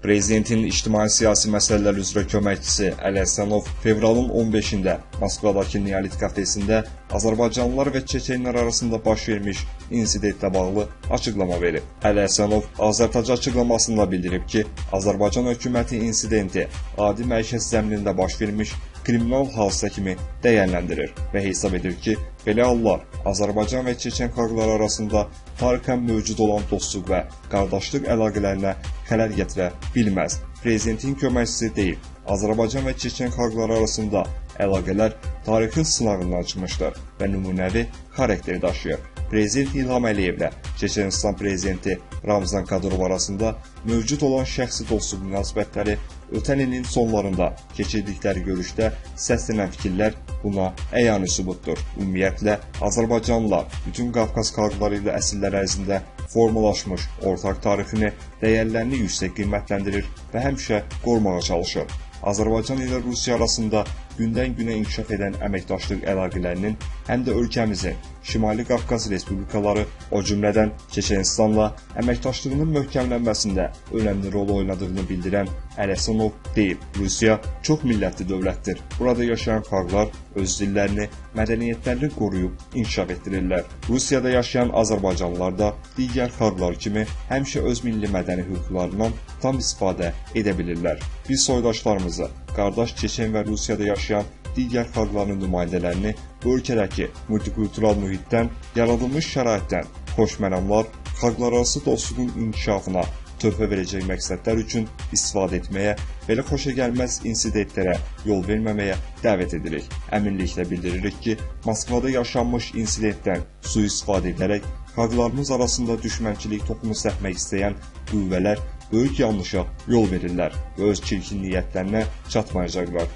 Prezidentin ictimai-siyasi məsələlər üzrə köməkçisi Əli Həsənov fevralın 15-də Moskvadakı Neolit kafesində azərbaycanlılar və çeçenlər arasında baş vermiş insidentlə bağlı açıqlama verib. Əli Həsənov Azərtac açıqlamasında bildirib ki, Azərbaycan hökuməti insidenti adi məişət zəminində baş vermiş kriminal hadisə kimi dəyərləndirir və hesab edir ki, belə hallar Azərbaycan və Çeçen xalqları arasında tarixən mövcud olan dostluq və qardaşlıq əlaqələrinə xələl gətirə bilməz. Prezidentin köməkçisi deyib, Azərbaycan və Çeçen xalqları arasında əlaqələr tarixin sınağından çıxmışdır və nümunəvi xarakter daşıyır. Prezident İlham Əliyevlə Çeçenistan prezidenti Ramzan Kadyrov arasında mövcud olan şəxsi dostluq münasibətləri ötən ilin sonlarında keçirdikləri görüşdə səslənən fikirlər buna əyani sübutdur. Ümumiyyətlə, Azərbaycanlılar bütün Qafqaz xalqları ilə əsrlər ərzində formalaşmış ortaq tarixini, dəyərlərini yüksək qiymətləndirir və həmişə qorumağa çalışır. Azərbaycan ilə Rusiya arasında gündən-günə inkişaf edən əməkdaşlıq əlaqələrinin həm də ölkəmizin Şimali Qafqaz Respublikaları, o cümlədən Çeçenistanla əməkdaşlığının möhkəmlənməsində önəmli rol oynadığını bildirən Əli Həsənov deyib, Rusiya çox millətli dövlətdir. Burada yaşayan xalqlar öz dillərini, mədəniyyətlərini qoruyub inkişaf etdirirlər. Rusiyada yaşayan azərbaycanlılar da digər xalqlar kimi həmişə öz milli mədəni hüquqlarından tam istifadə edə bilirlər. Biz soydaşlarımızı, qardaş Çeçen və Rusiyada yaşayan digər xalqların nümayəndələrini bu ölkədəki multikultural mühitdən, yaradılmış şəraitdən xoşməramlar, xalqlararası dostluğun inkişafına töhfə verəcək məqsədlər üçün istifadə etməyə, belə xoşagəlməz insidentlərə yol verməməyə dəvət edirik. Əminliklə bildiririk ki, Moskvada yaşanmış insidentdən sui-istifadə edərək xalqlarımız arasında düşmənçilik toxumu səpmək istəyən qüvvələr böyük yanlışa yol verirlər və öz çirkin niyyətlərinə çatmayacaqlar.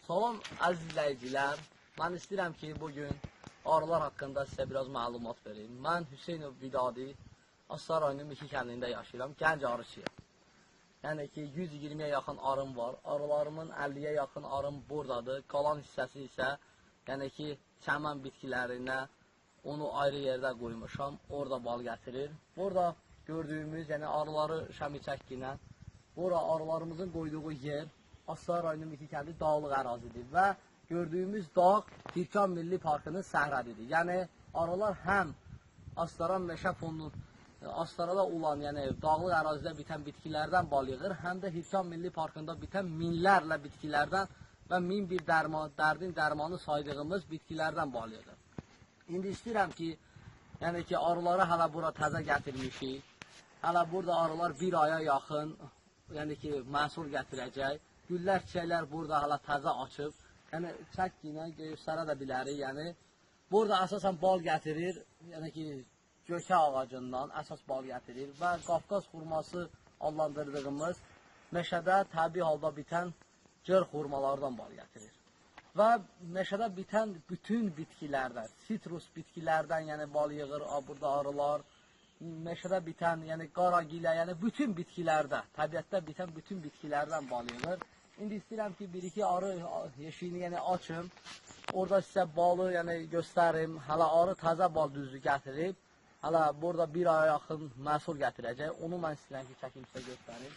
Salam əziz izləyicilər, mən istəyirəm ki, bugün arılar haqqında sizə biraz məlumat verim. Mən Hüseynov Vidadi, Aslar rayonunun Miki kəndində yaşayıram, gənc arıçıyım. Yəni ki, 120-yə yaxın arım var, arılarımın 50-yə yaxın arım buradadır, qalan hissəsi isə yəni ki, çəmən bitkilərinə onu ayrı yerdə qoymuşam, orada bal gətirir. Burada gördüyümüz, yəni arıları şəmiçəkkinə, bura arılarımızın qoyduğu yer, Aslar rayonunun Miki kəndi dağlıq ərazidir və gördüyümüz dağ Hirkan Milli Parkının səhrədidir. Yəni arılar həm Astaran meşə fondunun Astarada olan, yəni dağlıq ərazidə bitən bitkilərdən bal yığır, həm də Hirkan Milli Parkında bitən minlərlə bitkilərdən və min bir dərdin dərmanı saydığımız bitkilərdən bal yığır. İndi istəyirəm ki, yəni ki, arıları hələ bura təzə gətirmişik. Hələ burada arılar bir aya yaxın, yəni ki, məhsul gətirəcək. Güllər, çiçəklər burada hələ təzə açıb. Yəni, çək ilə göstərə də bilərik. Yəni, burada əsasən bal gətirir. Yəni ki, gökə ağacından əsas bal gətirir və Qafqaz xurması adlandırdığımız meşədə təbii halda bitən cır xurmalardan bal gətirir. Və meşədə bitən bütün bitkilərdən, sitrus bitkilərdən yəni bal yığır burada arılar. Meşədə bitən, yəni qaragilə, yəni bütün bitkilərdə, təbiətdə bitən bütün bitkilərdən bal yığır. İndi istəyirəm ki, bir-iki arı yeşiyini yəni açım. Orada sizə balı yəni göstərim. Hələ arı təzə bal düzü gətirib. Hələ burada bir aya yaxın məhsul gətirəcək. Onu mən istəyirəm ki, çəkim sizə göstərim.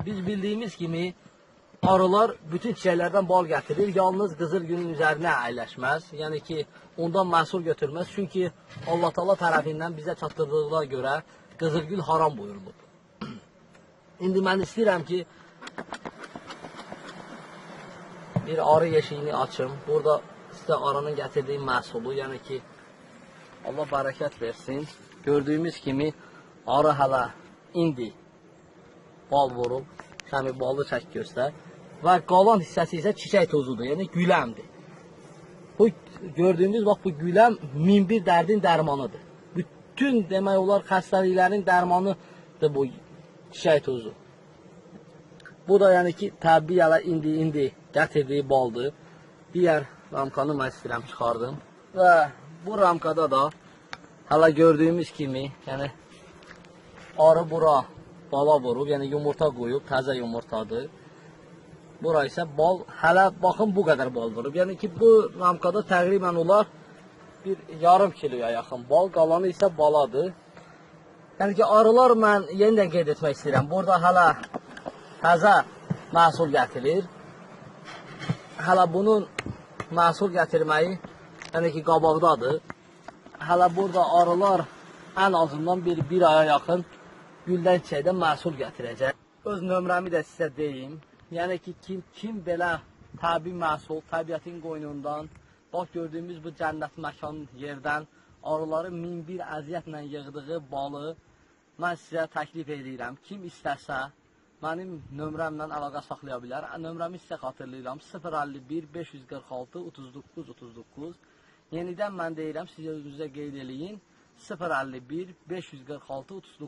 Biz bildiyimiz kimi arılar bütün çiçəklərdən bal gətirir. Yalnız qızıl gülün üzərinə əyləşməz. Yəni ki, ondan məhsul götürməz. Çünki Allah Taala tərəfindən bizə çatdırdığına görə qızıl gül haram buyurulub. İndi mən istəyirəm ki, bir arı yeşiyini açım. Burada sizə arının gətirdiyi məhsulu, yəni ki, Allah bərəkət versin. Gördüyümüz kimi arı hələ indi bal vurub. Şəmi balı çək göstər. Və qalan hissəsi isə çiçək tozudur, yəni güləmdir. Bu gördüyünüz bax bu güləm min bir dərdin dərmanıdır. Bütün demək olar xəstəliklərin dərmanıdır bu çiçək tozu. Bu da yəni ki təbii hələ indi gətirdiyi baldır. Digər ramkanı mən istəyirəm çıxardım. Və bu ramkada da hələ gördüyümüz kimi yəni arı bura bala vurub, yəni yumurta qoyub, təzə yumurtadır. Bura isə bal, hələ baxın bu qədər bal vurub. Yəni ki, bu ramkada təqribən olar bir yarım kiloya yaxın bal, qalanı isə baladır. Yəni ki, arılar mən yenidən qeyd etmək istəyirəm. Burada hələ təzə məhsul gətirir. Hələ bunun məhsul gətirməyi, yəni ki, qabaqdadır. Hələ burada arılar ən azından bir aya yaxın güldən çiçəkdən məhsul gətirəcək. Öz nömrəmi də sizə deyim. Yəni ki, kim belə təbii məhsul, təbiətin qoynundan, bax gördüyümüz bu cənnət məkan yerdən arıları min bir əziyyətlə yığdığı balı mən sizə təklif edirəm. Kim istəsə, mənim nömrəmlə əlaqə saxlaya bilər. Nömrəmi sizə xatırlayıram, 051 546 39 39. Yenidən mən deyirəm, siz özünüzə qeyd eləyin, 051 546 39.